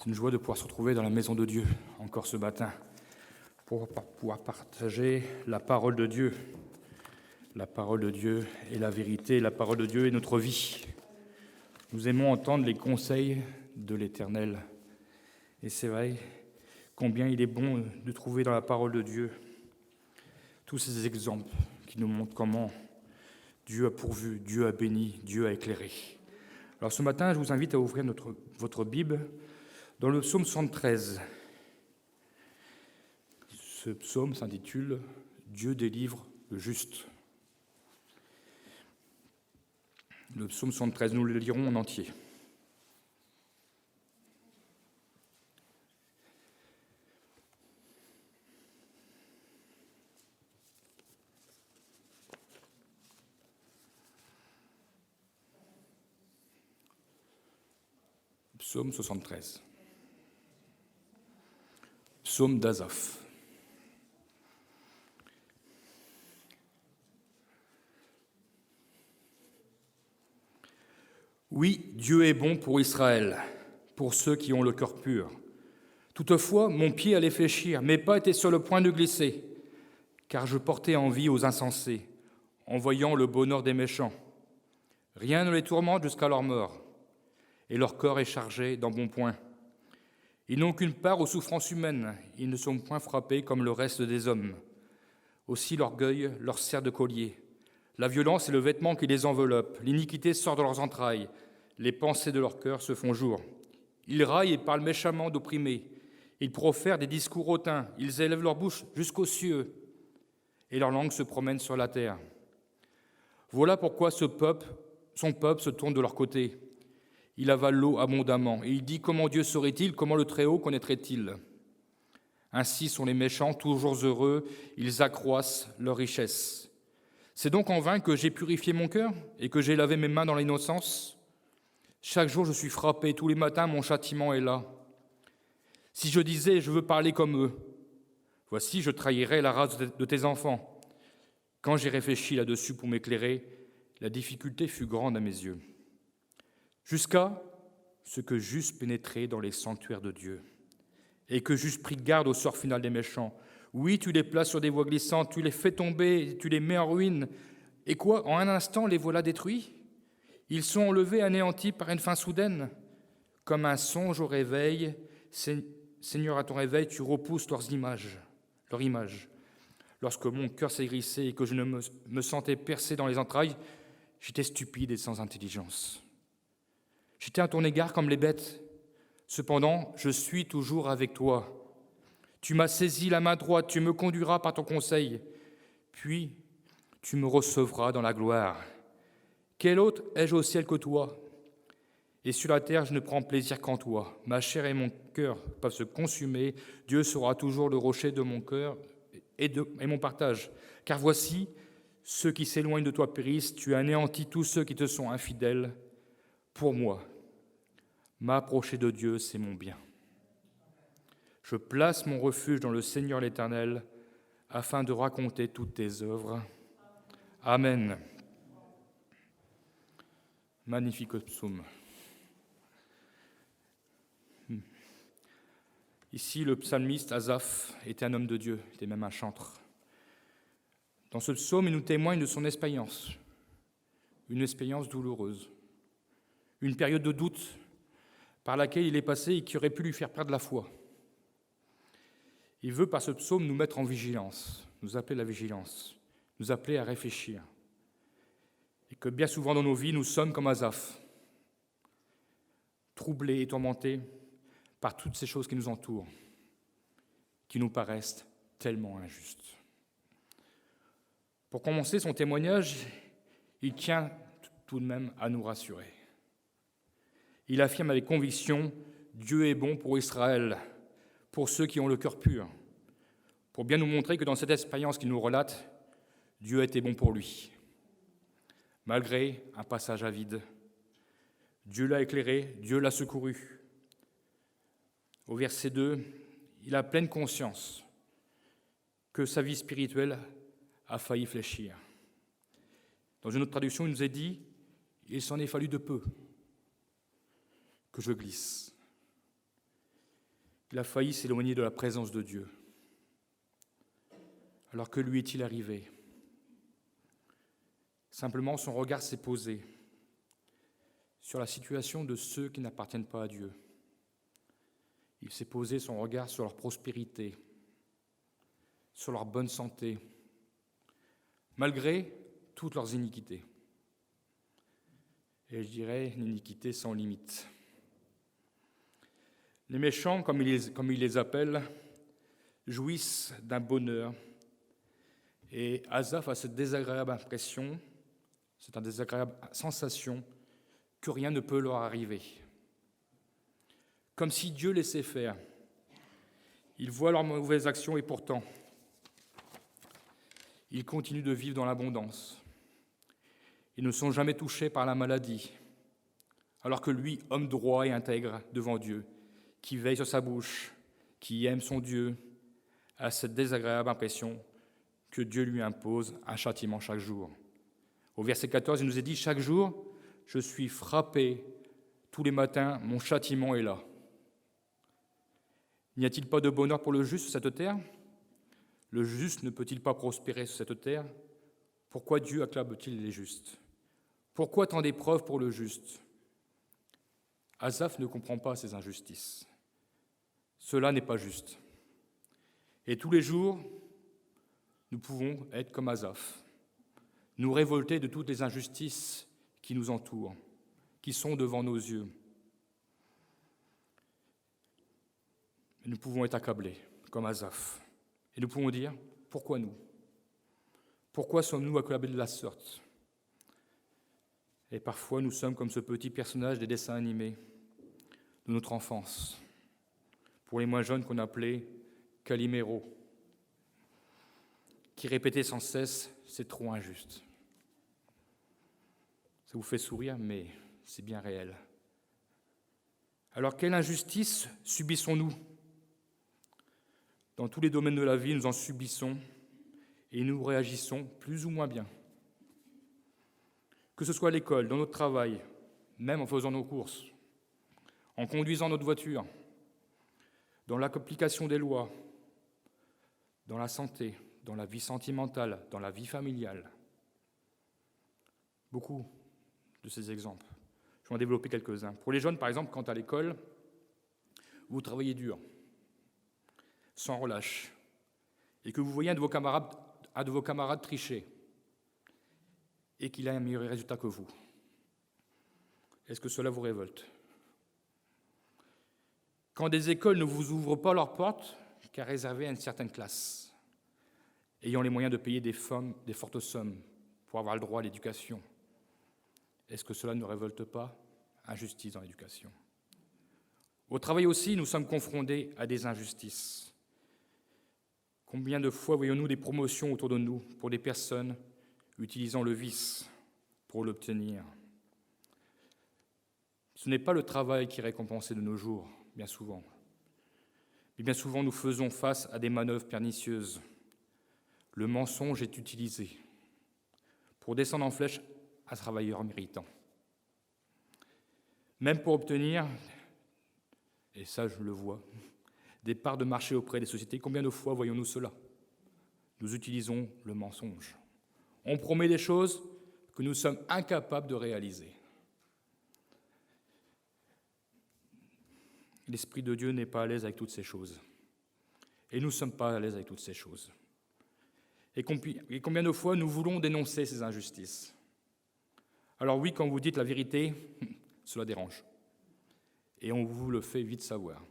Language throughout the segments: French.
C'est une joie de pouvoir se retrouver dans la maison de Dieu, encore ce matin, pour pouvoir partager la parole de Dieu. La parole de Dieu est la vérité, la parole de Dieu est notre vie. Nous aimons entendre les conseils de l'Éternel. Et c'est vrai combien il est bon de trouver dans la parole de Dieu tous ces exemples qui nous montrent comment Dieu a pourvu, Dieu a béni, Dieu a éclairé. Alors ce matin, je vous invite à ouvrir votre Bible dans le psaume 73. Ce psaume s'intitule « Dieu délivre le juste ». Le psaume 73, nous le lirons en entier. Psaume 73. Psaume d'Asaph. Oui, Dieu est bon pour Israël, pour ceux qui ont le cœur pur. Toutefois, mon pied allait fléchir, mes pas étaient sur le point de glisser, car je portais envie aux insensés, en voyant le bonheur des méchants. Rien ne les tourmente jusqu'à leur mort, et leur corps est chargé d'embonpoint. Ils n'ont qu'une part aux souffrances humaines, ils ne sont point frappés comme le reste des hommes. Aussi l'orgueil leur sert de collier. La violence est le vêtement qui les enveloppe, l'iniquité sort de leurs entrailles, les pensées de leur cœur se font jour. Ils raillent et parlent méchamment d'opprimés, ils profèrent des discours hautains, ils élèvent leur bouche jusqu'aux cieux, et leur langue se promène sur la terre. Voilà pourquoi son peuple se tourne de leur côté. Il avale l'eau abondamment, et il dit « Comment Dieu saurait-il, comment le Très-Haut connaîtrait-il » Ainsi sont les méchants, toujours heureux, ils accroissent leur richesse. C'est donc en vain que j'ai purifié mon cœur et que j'ai lavé mes mains dans l'innocence. Chaque jour je suis frappé, tous les matins mon châtiment est là. Si je disais « Je veux parler comme eux », voici je trahirais la race de tes enfants. Quand j'ai réfléchi là-dessus pour m'éclairer, la difficulté fut grande à mes yeux. Jusqu'à ce que j'eusse pénétré dans les sanctuaires de Dieu et que j'eusse pris garde au sort final des méchants. Oui, tu les places sur des voies glissantes, tu les fais tomber, tu les mets en ruine. Et quoi, en un instant, les voilà détruits ? Ils sont enlevés, anéantis par une fin soudaine. Comme un songe au réveil, Seigneur, à ton réveil, tu repousses leur image. Lorsque mon cœur s'aigrissait et que je ne me sentais percé dans les entrailles, j'étais stupide et sans intelligence. J'étais à ton égard comme les bêtes. Cependant, je suis toujours avec toi. Tu m'as saisi la main droite, tu me conduiras par ton conseil. Puis, tu me recevras dans la gloire. Quel autre ai-je au ciel que toi ? Et sur la terre, je ne prends plaisir qu'en toi. Ma chair et mon cœur peuvent se consumer. Dieu sera toujours le rocher de mon cœur et mon partage. Car voici, ceux qui s'éloignent de toi périssent. Tu anéantis tous ceux qui te sont infidèles. Pour moi, m'approcher de Dieu, c'est mon bien. Je place mon refuge dans le Seigneur l'Éternel, afin de raconter toutes tes œuvres. Amen. Magnifique psaume. Ici, le psalmiste Asaph était un homme de Dieu, était même un chantre. Dans ce psaume, il nous témoigne de son expérience, une expérience douloureuse, une période de doute par laquelle il est passé et qui aurait pu lui faire perdre la foi. Il veut, par ce psaume, nous mettre en vigilance, nous appeler à la vigilance, nous appeler à réfléchir. Et que bien souvent dans nos vies, nous sommes comme Asaph, troublés et tourmentés par toutes ces choses qui nous entourent, qui nous paraissent tellement injustes. Pour commencer son témoignage, il tient tout de même à nous rassurer. Il affirme avec conviction « Dieu est bon pour Israël », pour ceux qui ont le cœur pur, pour bien nous montrer que dans cette expérience qu'il nous relate, Dieu a été bon pour lui. Malgré un passage à vide, Dieu l'a éclairé, Dieu l'a secouru. Au verset 2, il a pleine conscience que sa vie spirituelle a failli fléchir. Dans une autre traduction, il nous est dit « Il s'en est fallu de peu que je glisse ». Il a failli s'éloigner de la présence de Dieu. Alors que lui est-il arrivé? Simplement, son regard s'est posé sur la situation de ceux qui n'appartiennent pas à Dieu. Il s'est posé son regard sur leur prospérité, sur leur bonne santé, malgré toutes leurs iniquités. Et je dirais une iniquité sans limite. Les méchants, comme il les appelle, jouissent d'un bonheur. Et Asaph a cette désagréable impression, cette désagréable sensation que rien ne peut leur arriver. Comme si Dieu laissait faire. Ils voient leurs mauvaises actions et pourtant, ils continuent de vivre dans l'abondance. Ils ne sont jamais touchés par la maladie, alors que lui, homme droit et intègre devant Dieu, qui veille sur sa bouche, qui aime son Dieu, a cette désagréable impression que Dieu lui impose un châtiment chaque jour. Au verset 14, il nous est dit « Chaque jour, je suis frappé, tous les matins, mon châtiment est là. » N'y a-t-il pas de bonheur pour le juste sur cette terre? Le juste ne peut-il pas prospérer sur cette terre? Pourquoi Dieu acclame-t-il les justes? Pourquoi tant d'épreuves pour le juste? Asaph ne comprend pas ces injustices. Cela n'est pas juste. Et tous les jours, nous pouvons être comme Asaph, nous révolter de toutes les injustices qui nous entourent, qui sont devant nos yeux. Nous pouvons être accablés, comme Asaph. Et nous pouvons dire, pourquoi nous? Pourquoi sommes-nous accablés de la sorte? Et parfois, nous sommes comme ce petit personnage des dessins animés de notre enfance. Pour les moins jeunes qu'on appelait Calimero, qui répétait sans cesse « c'est trop injuste ». Ça vous fait sourire, mais c'est bien réel. Alors, quelle injustice subissons-nous? Dans tous les domaines de la vie, nous en subissons et nous réagissons plus ou moins bien. Que ce soit à l'école, dans notre travail, même en faisant nos courses, en conduisant notre voiture, dans l'application des lois, dans la santé, dans la vie sentimentale, dans la vie familiale. Beaucoup de ces exemples. Je vais en développer quelques-uns. Pour les jeunes, par exemple, quand à l'école, vous travaillez dur, sans relâche, et que vous voyez un de vos camarades tricher, et qu'il a un meilleur résultat que vous. Est-ce que cela vous révolte? Quand des écoles ne vous ouvrent pas leurs portes qu'à réserver à une certaine classe, ayant les moyens de payer des fortes sommes pour avoir le droit à l'éducation, est-ce que cela ne révolte pas? Injustice dans l'éducation. Au travail aussi, nous sommes confrontés à des injustices. Combien de fois voyons-nous des promotions autour de nous pour des personnes utilisant le vice pour l'obtenir? Ce n'est pas le travail qui est récompensé de nos jours, bien souvent. Mais bien souvent, nous faisons face à des manœuvres pernicieuses. Le mensonge est utilisé pour descendre en flèche un travailleur méritant. Même pour obtenir, et ça je le vois, des parts de marché auprès des sociétés, combien de fois voyons-nous cela? Nous utilisons le mensonge. On promet des choses que nous sommes incapables de réaliser. L'Esprit de Dieu n'est pas à l'aise avec toutes ces choses. Et nous ne sommes pas à l'aise avec toutes ces choses. Et combien de fois nous voulons dénoncer ces injustices? Alors oui, quand vous dites la vérité, cela dérange. Et on vous le fait vite savoir.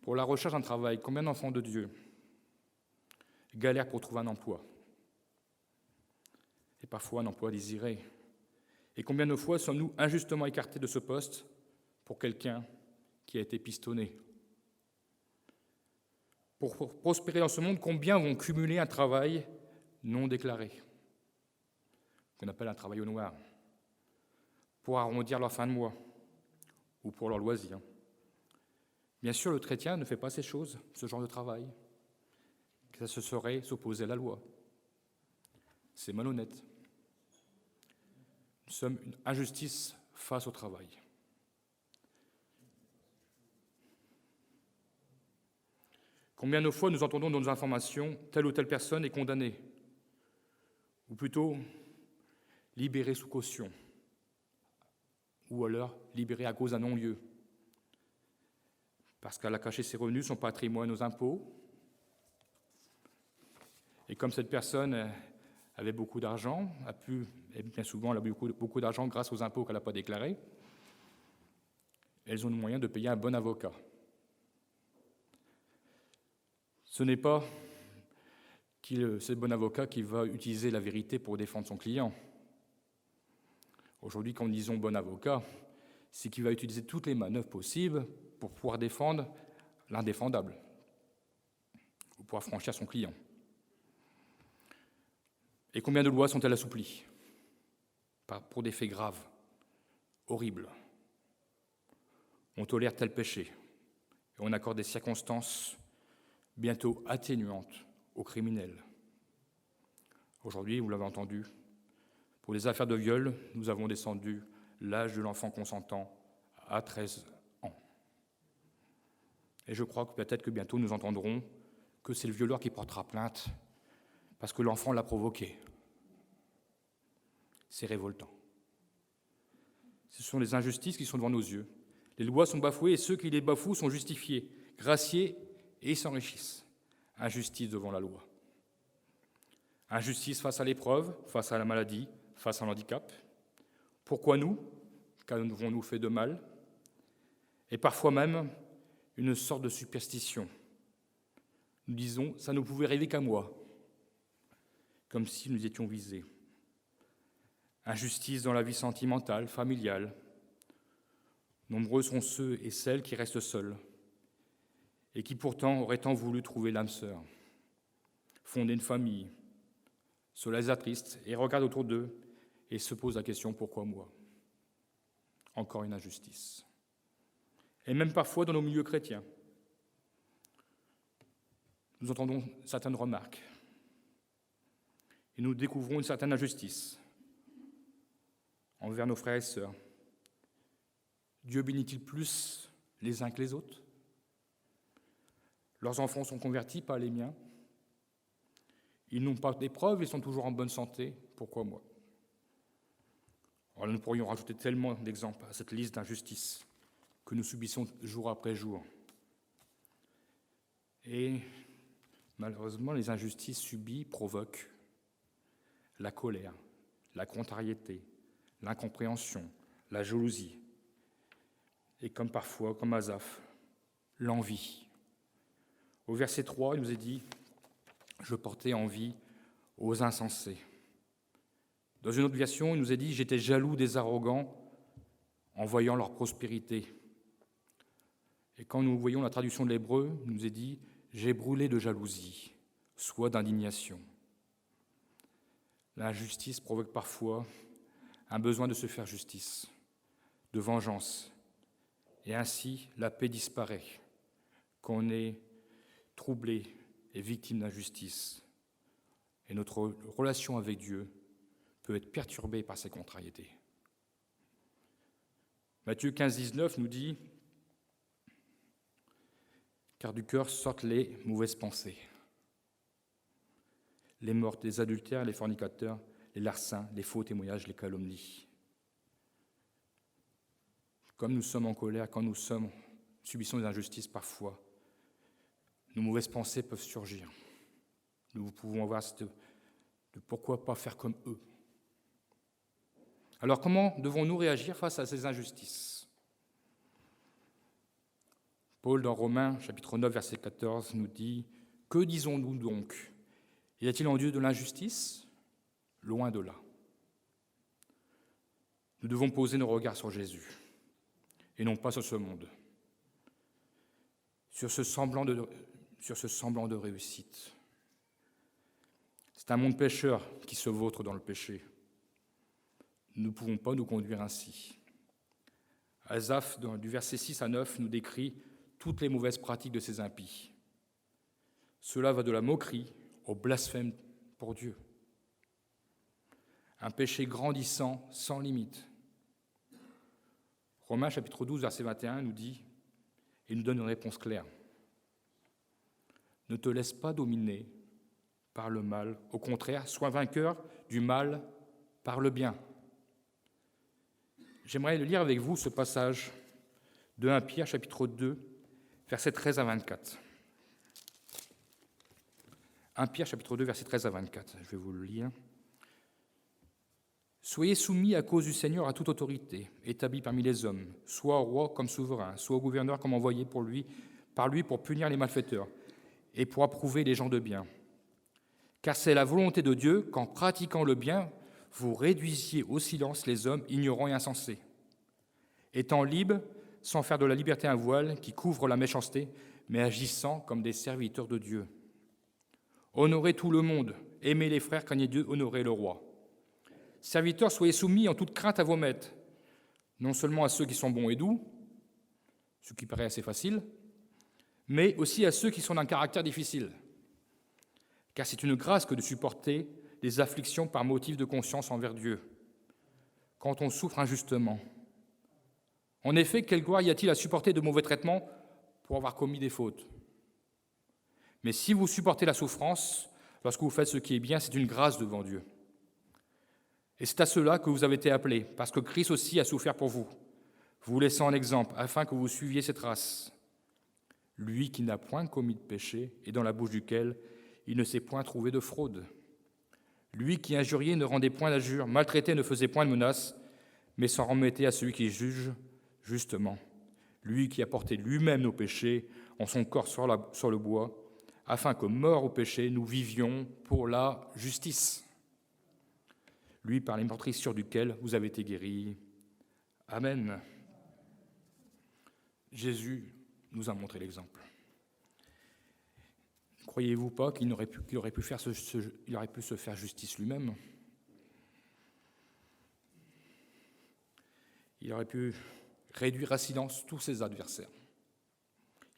Pour la recherche d'un travail, combien d'enfants de Dieu galèrent pour trouver un emploi? Et parfois un emploi désiré. Et combien de fois sommes-nous injustement écartés de ce poste pour quelqu'un qui a été pistonné? Pour prospérer dans ce monde, combien vont cumuler un travail non déclaré, qu'on appelle un travail au noir, pour arrondir leur fin de mois ou pour leur loisir? Bien sûr, le chrétien ne fait pas ces choses, ce genre de travail, que ça serait s'opposer à la loi. C'est malhonnête. Nous sommes une injustice face au travail. Combien de fois nous entendons dans nos informations telle ou telle personne est condamnée, ou plutôt libérée sous caution, ou alors libérée à cause d'un non-lieu, parce qu'elle a caché ses revenus, son patrimoine aux impôts. Et comme cette personne avait beaucoup d'argent, et bien souvent elle a beaucoup d'argent grâce aux impôts qu'elle n'a pas déclarés, elles ont le moyen de payer un bon avocat. Ce n'est pas ce bon avocat qui va utiliser la vérité pour défendre son client. Aujourd'hui, quand nous disons bon avocat, c'est qu'il va utiliser toutes les manœuvres possibles pour pouvoir défendre l'indéfendable, ou pouvoir franchir son client. Et combien de lois sont-elles assouplies pour des faits graves, horribles? On tolère tel péché et on accorde des circonstances bientôt atténuantes aux criminels. Aujourd'hui, vous l'avez entendu, pour les affaires de viol, nous avons descendu l'âge de l'enfant consentant à 13 ans. Et je crois que peut-être que bientôt nous entendrons que c'est le violeur qui portera plainte parce que l'enfant l'a provoqué. C'est révoltant. Ce sont les injustices qui sont devant nos yeux. Les lois sont bafouées et ceux qui les bafouent sont justifiés, graciés et s'enrichissent. Injustice devant la loi. Injustice face à l'épreuve, face à la maladie, face à l'handicap. Pourquoi nous? Qu'avons-nous fait de mal? Et parfois même une sorte de superstition. Nous disons, ça ne pouvait arriver qu'à moi, comme si nous étions visés. Injustice dans la vie sentimentale, familiale. Nombreux sont ceux et celles qui restent seuls et qui pourtant auraient tant voulu trouver l'âme sœur, fonder une famille, se laissent attristent et regardent autour d'eux et se posent la question « Pourquoi moi ?» Encore une injustice. Et même parfois dans nos milieux chrétiens, nous entendons certaines remarques et nous découvrons une certaine injustice envers nos frères et sœurs. Dieu bénit-il plus les uns que les autres? Leurs enfants sont convertis, pas les miens. Ils n'ont pas d'épreuves, ils sont toujours en bonne santé. Pourquoi moi? Alors nous pourrions rajouter tellement d'exemples à cette liste d'injustices que nous subissons jour après jour. Et malheureusement, les injustices subies provoquent la colère, la contrariété, l'incompréhension, la jalousie. Et comme parfois, comme Asaph, l'envie. Au verset 3, il nous est dit « Je portais envie aux insensés ». Dans une autre version, il nous est dit « J'étais jaloux des arrogants en voyant leur prospérité ». Et quand nous voyons la traduction de l'hébreu, il nous est dit « J'ai brûlé de jalousie, soit d'indignation ». L'injustice provoque parfois un besoin de se faire justice, de vengeance, et ainsi la paix disparaît quand on est troublé et victime d'injustice. Et notre relation avec Dieu peut être perturbée par ces contrariétés. Matthieu 15, 19 nous dit « Car du cœur sortent les mauvaises pensées, les meurtres, les adultères, les fornicateurs, les larcins, les faux témoignages, les calomnies. » Comme nous sommes en colère, quand nous subissons des injustices parfois, nos mauvaises pensées peuvent surgir. Nous pouvons avoir de pourquoi pas faire comme eux. Alors comment devons-nous réagir face à ces injustices? Paul, dans Romains, chapitre 9, verset 14, nous dit « Que disons-nous donc? Y a-t-il en Dieu de l'injustice? Loin de là. » Nous devons poser nos regards sur Jésus, et non pas sur ce monde, sur ce semblant de réussite. C'est un monde pécheur qui se vautre dans le péché. Nous ne pouvons pas nous conduire ainsi. Asaph, du verset 6 à 9, nous décrit toutes les mauvaises pratiques de ces impies. Cela va de la moquerie au blasphème pour Dieu. Un péché grandissant sans limite. Romains chapitre 12, verset 21 nous dit, et nous donne une réponse claire. Ne te laisse pas dominer par le mal. Au contraire, sois vainqueur du mal par le bien. J'aimerais lire avec vous ce passage de 1 Pierre, chapitre 2, versets 13 à 24. 1 Pierre, chapitre 2, versets 13 à 24. Je vais vous le lire. « Soyez soumis à cause du Seigneur à toute autorité, établie parmi les hommes, soit au roi comme souverain, soit au gouverneur comme envoyé par lui pour punir les malfaiteurs et pour approuver les gens de bien. Car c'est la volonté de Dieu qu'en pratiquant le bien, vous réduisiez au silence les hommes ignorants et insensés, étant libres, sans faire de la liberté un voile qui couvre la méchanceté, mais agissant comme des serviteurs de Dieu. Honorez tout le monde, aimez les frères, craignez Dieu, honorez le roi. Serviteurs, soyez soumis en toute crainte à vos maîtres, non seulement à ceux qui sont bons et doux, ce qui paraît assez facile, mais aussi à ceux qui sont d'un caractère difficile. Car c'est une grâce que de supporter les afflictions par motif de conscience envers Dieu, quand on souffre injustement. En effet, quelle gloire y a-t-il à supporter de mauvais traitements pour avoir commis des fautes ? Mais si vous supportez la souffrance, lorsque vous faites ce qui est bien, c'est une grâce devant Dieu. Et c'est à cela que vous avez été appelés, parce que Christ aussi a souffert pour vous, vous laissant un exemple, afin que vous suiviez cette race. Lui qui n'a point commis de péché, et dans la bouche duquel il ne s'est point trouvé de fraude. Lui qui injuriait ne rendait point d'injure, maltraitait ne faisait point de menace, mais s'en remettait à celui qui juge justement. Lui qui a porté lui-même nos péchés en son corps sur le bois, afin que, morts au péché, nous vivions pour la justice. Lui, par les meurtrissures duquel vous avez été guéris. Amen. Jésus nous a montré l'exemple. Ne croyez-vous pas qu'il aurait pu se faire justice lui-même ? Il aurait pu réduire à silence tous ses adversaires.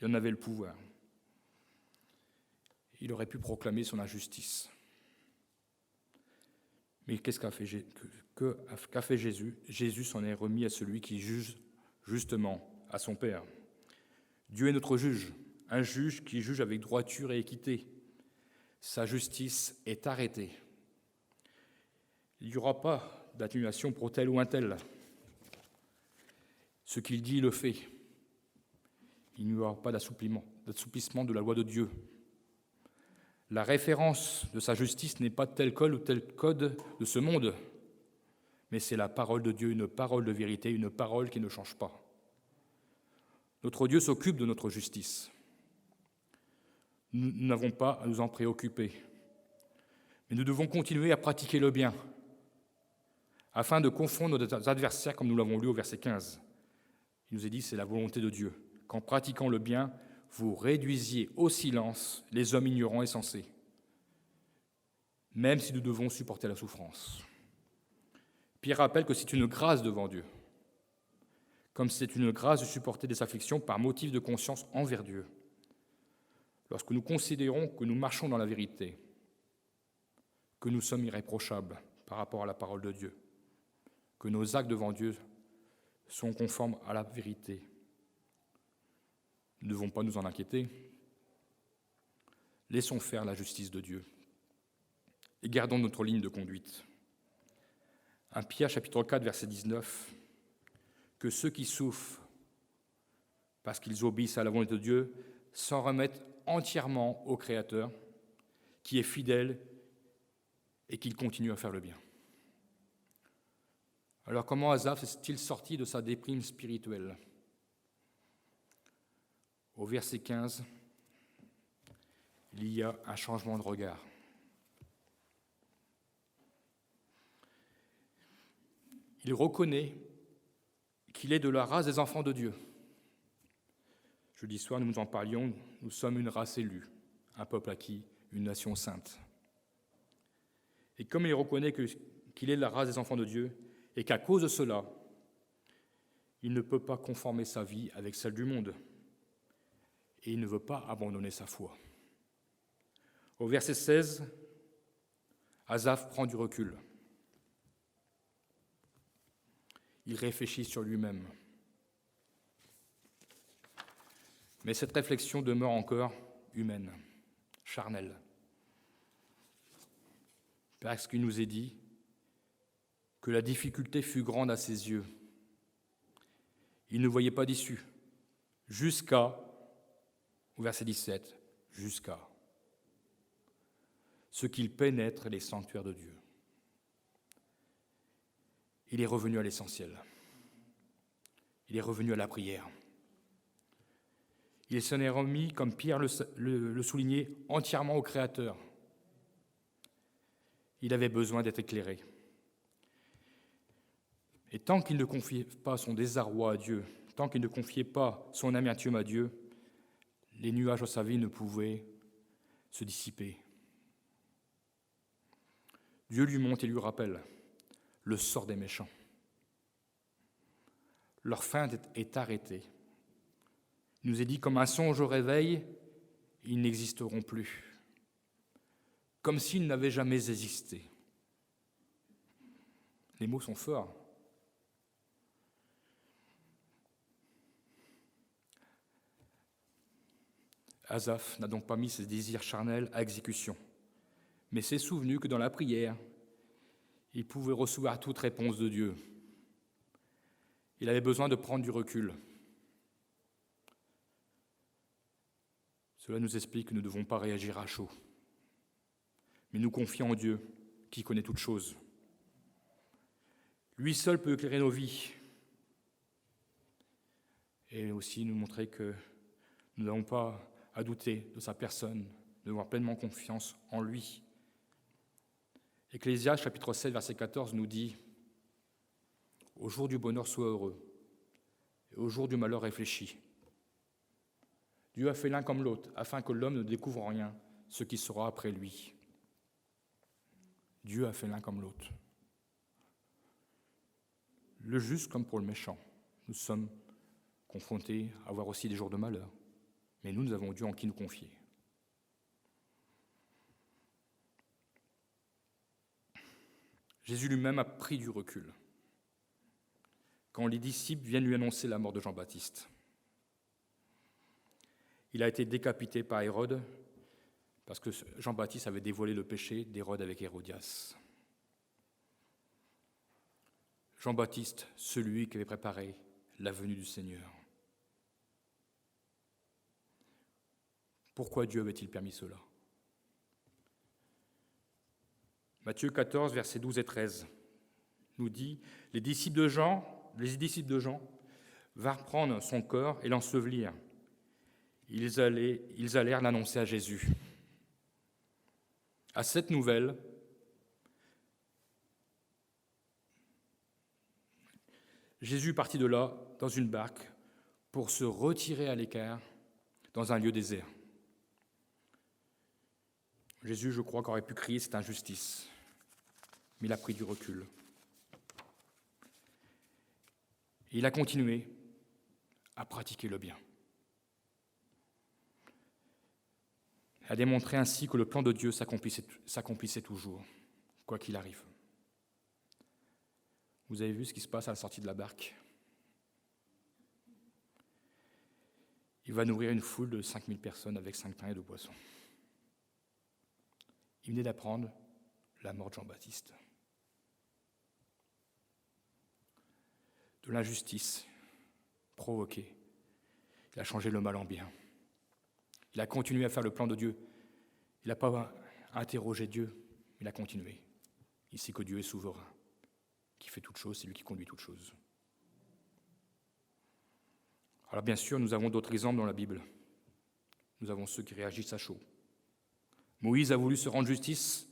Il en avait le pouvoir. Il aurait pu proclamer son injustice. Mais qu'est-ce qu'a fait Jésus ? Jésus s'en est remis à celui qui juge justement, à son Père. Dieu est notre juge, un juge qui juge avec droiture et équité. Sa justice est arrêtée. Il n'y aura pas d'atténuation pour tel ou un tel. Ce qu'il dit, il le fait. Il n'y aura pas d'assouplissement de la loi de Dieu. La référence de sa justice n'est pas tel code ou tel code de ce monde, mais c'est la parole de Dieu, une parole de vérité, une parole qui ne change pas. Notre Dieu s'occupe de notre justice. Nous n'avons pas à nous en préoccuper, mais nous devons continuer à pratiquer le bien, afin de confondre nos adversaires, comme nous l'avons lu au verset 15. Il nous est dit, c'est la volonté de Dieu, qu'en pratiquant le bien, vous réduisiez au silence les hommes ignorants et sensés, même si nous devons supporter la souffrance. Pierre rappelle que c'est une grâce devant Dieu, comme c'est une grâce de supporter des afflictions par motif de conscience envers Dieu. Lorsque nous considérons que nous marchons dans la vérité, que nous sommes irréprochables par rapport à la parole de Dieu, que nos actes devant Dieu sont conformes à la vérité, nous ne devons pas nous en inquiéter. Laissons faire la justice de Dieu et gardons notre ligne de conduite. 1 Pierre, chapitre 4, verset 19, « Que ceux qui souffrent parce qu'ils obéissent à la volonté de Dieu s'en remettent entièrement au Créateur, qui est fidèle et qui continue à faire le bien. » Alors comment Asaph est-il sorti de sa déprime spirituelle ? Au verset 15, il y a un changement de regard. Il reconnaît qu'il est de la race des enfants de Dieu. Jeudi soir, nous en parlions, nous sommes une race élue, un peuple acquis, une nation sainte. Et comme il reconnaît qu'il est de la race des enfants de Dieu, et qu'à cause de cela, il ne peut pas conformer sa vie avec celle du monde, et il ne veut pas abandonner sa foi. Au verset 16, Asaph prend du recul. Il réfléchit sur lui-même. Mais cette réflexion demeure encore humaine. charnel. Parce qu'il nous est dit que la difficulté fut grande à ses yeux. Il ne voyait pas d'issue, jusqu'à, au verset 17, jusqu'à ce qu'il pénètre les sanctuaires de Dieu. Il est revenu à l'essentiel. Il est revenu à la prière. Il s'en est remis, comme Pierre le soulignait, entièrement au Créateur. Il avait besoin d'être éclairé. Et tant qu'il ne confiait pas son désarroi à Dieu, tant qu'il ne confiait pas son amertume à Dieu, les nuages de sa vie ne pouvaient se dissiper. Dieu lui montre et lui rappelle le sort des méchants. Leur fin est arrêtée. Il nous est dit, comme un songe au réveil, ils n'existeront plus, comme s'ils n'avaient jamais existé. Les mots sont forts. Asaph n'a donc pas mis ses désirs charnels à exécution, mais s'est souvenu que dans la prière, il pouvait recevoir toute réponse de Dieu. Il avait besoin de prendre du recul. Cela nous explique que nous ne devons pas réagir à chaud, mais nous confier en Dieu, qui connaît toutes choses. Lui seul peut éclairer nos vies et aussi nous montrer que nous n'avons pas à douter de sa personne, de avoir pleinement confiance en lui. Ecclésiaste, chapitre 7, verset 14, nous dit « Au jour du bonheur, sois heureux, et au jour du malheur, réfléchis. Dieu a fait l'un comme l'autre, afin que l'homme ne découvre en rien ce qui sera après lui. » Dieu a fait l'un comme l'autre. Le juste comme pour le méchant. Nous sommes confrontés à avoir aussi des jours de malheur. Mais nous avons Dieu en qui nous confier. Jésus lui-même a pris du recul quand les disciples viennent lui annoncer la mort de Jean-Baptiste. Il a été décapité par Hérode parce que Jean-Baptiste avait dévoilé le péché d'Hérode avec Hérodias. Jean-Baptiste, celui qui avait préparé la venue du Seigneur. Pourquoi Dieu avait-il permis cela ? Matthieu 14, versets 12 et 13 nous dit « Les disciples de Jean vinrent prendre son corps et l'ensevelir. Ils allèrent l'annoncer à Jésus. À cette nouvelle, Jésus partit de là dans une barque pour se retirer à l'écart dans un lieu désert. Jésus, je crois, qu'aurait pu crier cette injustice, mais il a pris du recul. Et il a continué à pratiquer le bien, à démontrer ainsi que le plan de Dieu s'accomplissait toujours, quoi qu'il arrive. Vous avez vu ce qui se passe à la sortie de la barque ? Il va nourrir une foule de 5000 personnes avec 5 pains et 2 poissons. Il venait d'apprendre la mort de Jean-Baptiste. De l'injustice provoquée, il a changé le mal en bien. Il a continué à faire le plan de Dieu. Il n'a pas interrogé Dieu, il a continué. Il sait que Dieu est souverain, qui fait toutes choses, c'est lui qui conduit toutes choses. Alors bien sûr, nous avons d'autres exemples dans la Bible. Nous avons ceux qui réagissent à chaud. Moïse a voulu se rendre justice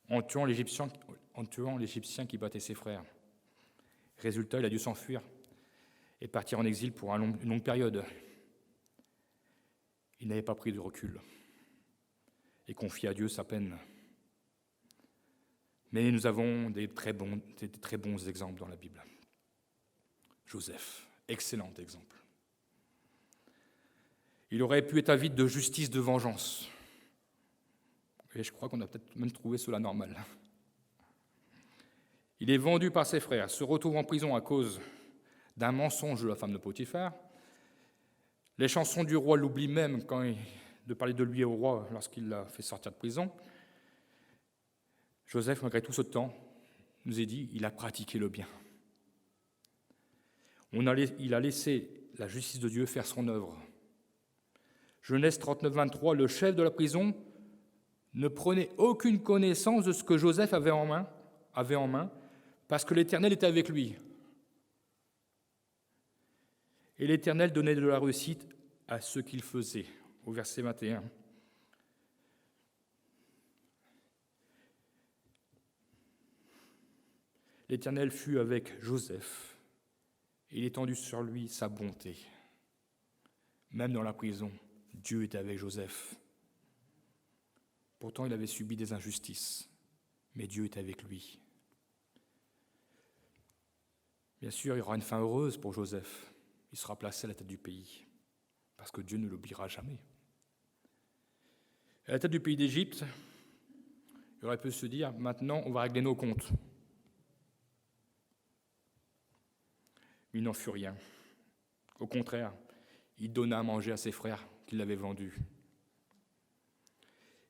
en tuant l'Égyptien qui battait ses frères. Résultat, il a dû s'enfuir et partir en exil pour une longue période. Il n'avait pas pris de recul et confié à Dieu sa peine. Mais nous avons des très bons exemples dans la Bible. Joseph, excellent exemple. Il aurait pu être avide de justice, de vengeance. Et je crois qu'on a peut-être même trouvé cela normal. Il est vendu par ses frères, se retrouve en prison à cause d'un mensonge de la femme de Potiphar. Les chansons du roi l'oublient même quand de parler de lui au roi lorsqu'il l'a fait sortir de prison, Joseph, malgré tout ce temps, nous est dit, il a pratiqué le bien. Il a laissé la justice de Dieu faire son œuvre. Genèse 39, 23, le chef de la prison ne prenait aucune connaissance de ce que Joseph avait en main, parce que l'Éternel était avec lui. Et l'Éternel donnait de la réussite à ce qu'il faisait, au verset 21. L'Éternel fut avec Joseph, et il étendit sur lui sa bonté. Même dans la prison, Dieu était avec Joseph. Pourtant, il avait subi des injustices, mais Dieu était avec lui. Bien sûr, il y aura une fin heureuse pour Joseph. Il sera placé à la tête du pays, parce que Dieu ne l'oubliera jamais. À la tête du pays d'Égypte, il aurait pu se dire, maintenant, on va régler nos comptes. Mais il n'en fut rien. Au contraire, il donna à manger à ses frères qui l'avaient vendu.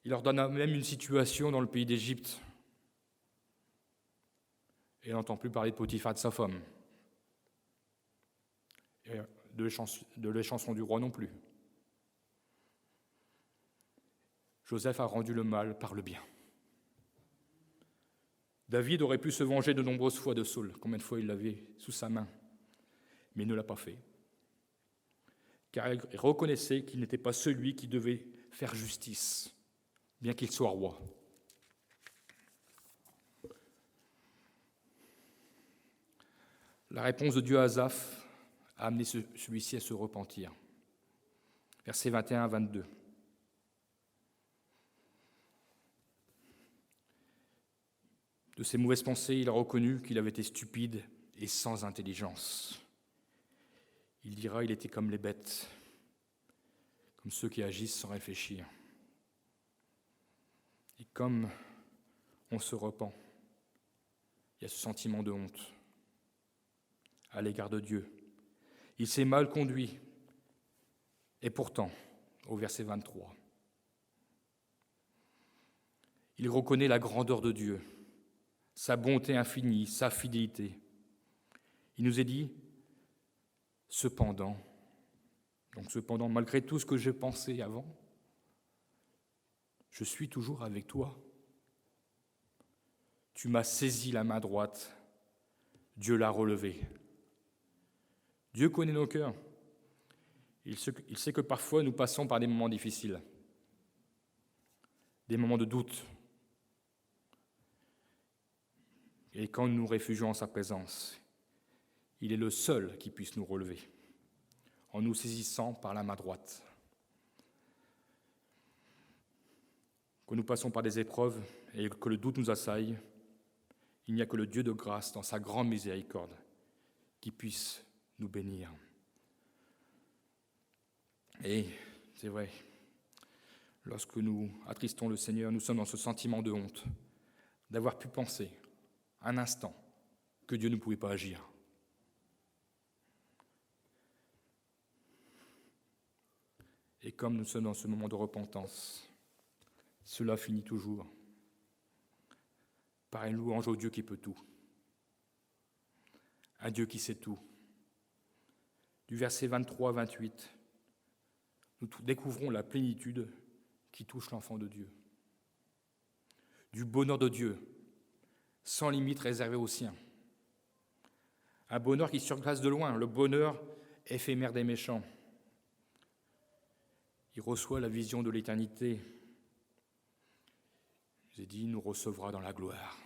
Il leur donna même une situation dans le pays d'Égypte. Et il n'entend plus parler de Potiphar, de sa femme. Et de les chansons du roi non plus. Joseph a rendu le mal par le bien. David aurait pu se venger de nombreuses fois de Saul, combien de fois il l'avait sous sa main, mais il ne l'a pas fait, car il reconnaissait qu'il n'était pas celui qui devait faire justice, bien qu'il soit roi. La réponse de Dieu à Asaph a amené celui-ci à se repentir. Versets 21 à 22. De ses mauvaises pensées, il a reconnu qu'il avait été stupide et sans intelligence. Il dira, il était comme les bêtes, comme ceux qui agissent sans réfléchir. Et comme on se repent, il y a ce sentiment de honte à l'égard de Dieu. Il s'est mal conduit, et pourtant, au verset 23, il reconnaît la grandeur de Dieu, sa bonté infinie, sa fidélité. Il nous est dit, cependant, malgré tout ce que j'ai pensé avant, je suis toujours avec toi. Tu m'as saisi la main droite, Dieu l'a relevée. Dieu connaît nos cœurs. Il sait que parfois nous passons par des moments difficiles, des moments de doute. Et quand nous nous réfugions en sa présence, il est le seul qui puisse nous relever, en nous saisissant par la main droite. Quand nous passons par des épreuves et que le doute nous assaille, il n'y a que le Dieu de grâce, dans sa grande miséricorde, qui puisse nous bénir. Et c'est vrai, lorsque nous attristons le Seigneur, nous sommes dans ce sentiment de honte, d'avoir pu penser un instant que Dieu ne pouvait pas agir. Et comme nous sommes dans ce moment de repentance, cela finit toujours par une louange au Dieu qui peut tout, un Dieu qui sait tout. Du verset 23 à 28, nous découvrons la plénitude qui touche l'enfant de Dieu. Du bonheur de Dieu, sans limite réservé aux siens. Un bonheur qui surpasse de loin le bonheur éphémère des méchants. Il reçoit la vision de l'éternité. J'ai dit, il nous recevra dans la gloire.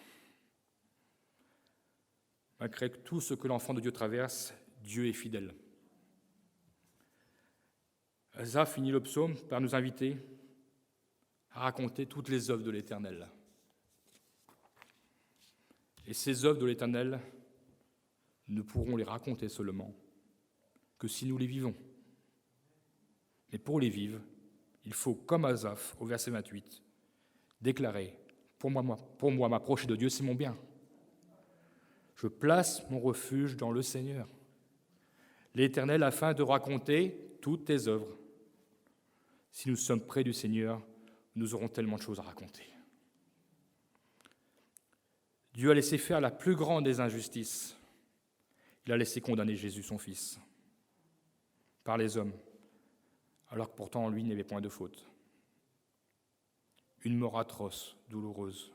Malgré tout ce que l'enfant de Dieu traverse, Dieu est fidèle. Asaph finit le psaume par nous inviter à raconter toutes les œuvres de l'Éternel. Et ces œuvres de l'Éternel, nous pourrons les raconter seulement que si nous les vivons. Mais pour les vivre, il faut, comme Asaph, au verset 28, déclarer « Pour moi, m'approcher de Dieu, c'est mon bien. Je place mon refuge dans le Seigneur, l'Éternel, afin de raconter toutes tes œuvres. Si nous sommes près du Seigneur, nous aurons tellement de choses à raconter. Dieu a laissé faire la plus grande des injustices. Il a laissé condamner Jésus, son Fils, par les hommes, alors que pourtant en lui il n'y avait point de faute. Une mort atroce, douloureuse.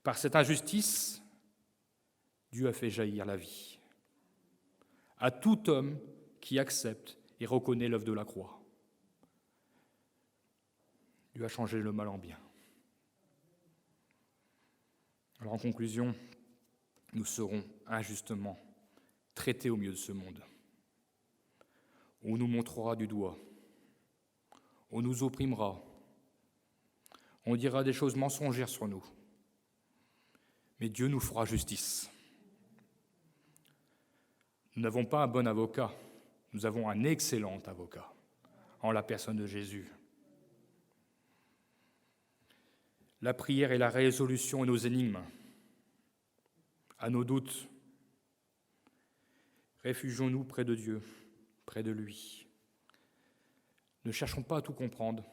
Par cette injustice, Dieu a fait jaillir la vie à tout homme qui accepte et reconnaît l'œuvre de la croix. Dieu a changé le mal en bien. Alors en conclusion, nous serons injustement traités au milieu de ce monde. On nous montrera du doigt, on nous opprimera, on dira des choses mensongères sur nous. Mais Dieu nous fera justice. Nous n'avons pas un bon avocat, nous avons un excellent avocat, en la personne de Jésus. La prière est la résolution à nos énigmes, à nos doutes. Réfugions-nous près de Dieu, près de lui. Ne cherchons pas à tout comprendre.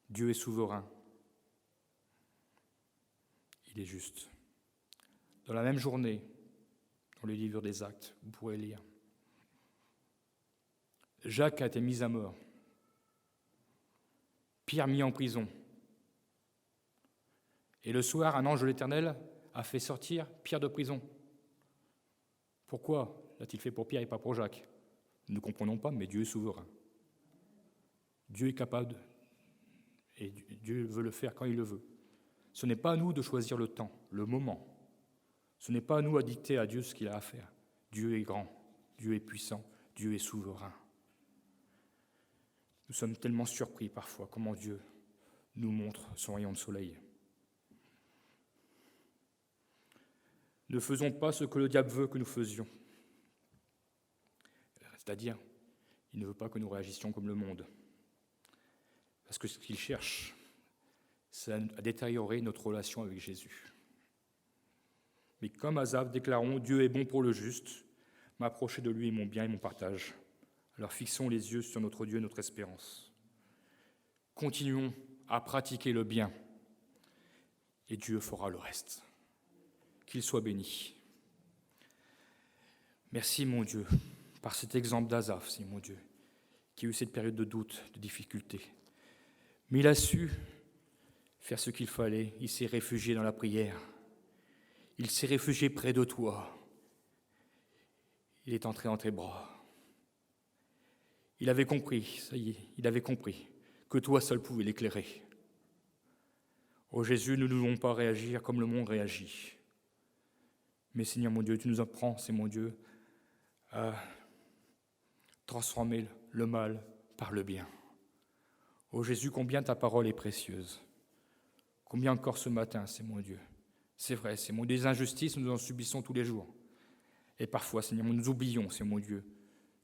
Dieu est souverain. Il est juste. Dans la même journée, dans le livre des Actes, vous pourrez lire. Jacques a été mis à mort. Pierre mis en prison. Et le soir, un ange de l'Éternel a fait sortir Pierre de prison. Pourquoi l'a-t-il fait pour Pierre et pas pour Jacques? Nous ne comprenons pas, mais Dieu est souverain. Dieu est capable, et Dieu veut le faire quand il le veut. Ce n'est pas à nous de choisir le temps, le moment. Ce n'est pas à nous à dicter à Dieu ce qu'il a à faire. Dieu est grand, Dieu est puissant, Dieu est souverain. Nous sommes tellement surpris parfois comment Dieu nous montre son rayon de soleil. Ne faisons pas ce que le diable veut que nous faisions. C'est-à-dire, il ne veut pas que nous réagissions comme le monde. Parce que ce qu'il cherche, c'est à détériorer notre relation avec Jésus. Mais comme Asaph, déclarons, Dieu est bon pour le juste, m'approcher de lui est mon bien et mon partage. Alors fixons les yeux sur notre Dieu, notre espérance. Continuons à pratiquer le bien, et Dieu fera le reste. Qu'il soit béni. Merci mon Dieu, par cet exemple d'Asaph, c'est mon Dieu, qui a eu cette période de doute, de difficulté. Mais il a su faire ce qu'il fallait, il s'est réfugié dans la prière. Il s'est réfugié près de toi. Il est entré dans tes bras. Il avait compris, ça y est, il avait compris que toi seul pouvais l'éclairer. Ô Jésus, nous ne devons pas réagir comme le monde réagit. Mais Seigneur mon Dieu, tu nous apprends, c'est mon Dieu, à transformer le mal par le bien. Ô Jésus, combien ta parole est précieuse. Combien encore ce matin, c'est mon Dieu. C'est vrai, c'est mon Dieu, des injustices, nous en subissons tous les jours. Et parfois, Seigneur, nous oublions, c'est mon Dieu,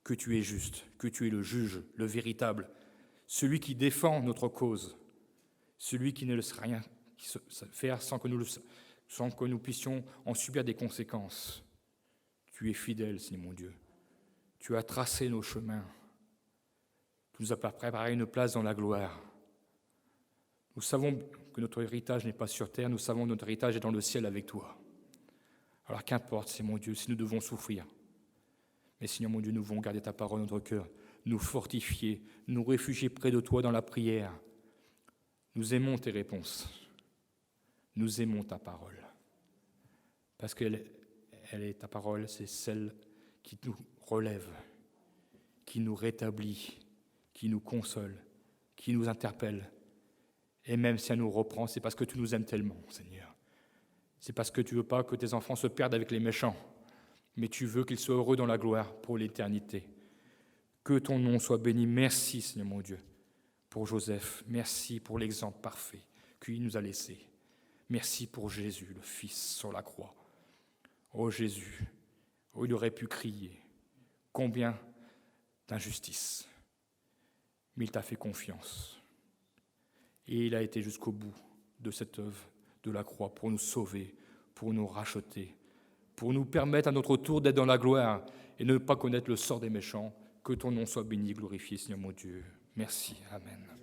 que tu es juste, que tu es le juge, le véritable, celui qui défend notre cause, celui qui ne laisse rien faire sans que nous puissions en subir des conséquences. Tu es fidèle, Seigneur mon Dieu. Tu as tracé nos chemins. Tu nous as préparé une place dans la gloire. Nous savons que notre héritage n'est pas sur terre, nous savons que notre héritage est dans le ciel avec toi. Alors qu'importe, Seigneur mon Dieu, si nous devons souffrir. Mais Seigneur mon Dieu, nous voulons garder ta parole dans notre cœur, nous fortifier, nous réfugier près de toi dans la prière. Nous aimons tes réponses. Nous aimons ta parole. Parce qu'elle est ta parole, c'est celle qui nous relève, qui nous rétablit, qui nous console, qui nous interpelle. Et même si elle nous reprend, c'est parce que tu nous aimes tellement, Seigneur. C'est parce que tu ne veux pas que tes enfants se perdent avec les méchants, mais tu veux qu'ils soient heureux dans la gloire pour l'éternité. Que ton nom soit béni. Merci, Seigneur mon Dieu, pour Joseph. Merci pour l'exemple parfait qu'il nous a laissé. Merci pour Jésus, le Fils, sur la croix. Oh Jésus, oh, il aurait pu crier. Combien d'injustice. Mais il t'a fait confiance. Et il a été jusqu'au bout de cette œuvre de la croix pour nous sauver, pour nous racheter, pour nous permettre à notre tour d'être dans la gloire et ne pas connaître le sort des méchants, Que ton nom soit béni, glorifié, Seigneur mon Dieu. Merci. Amen.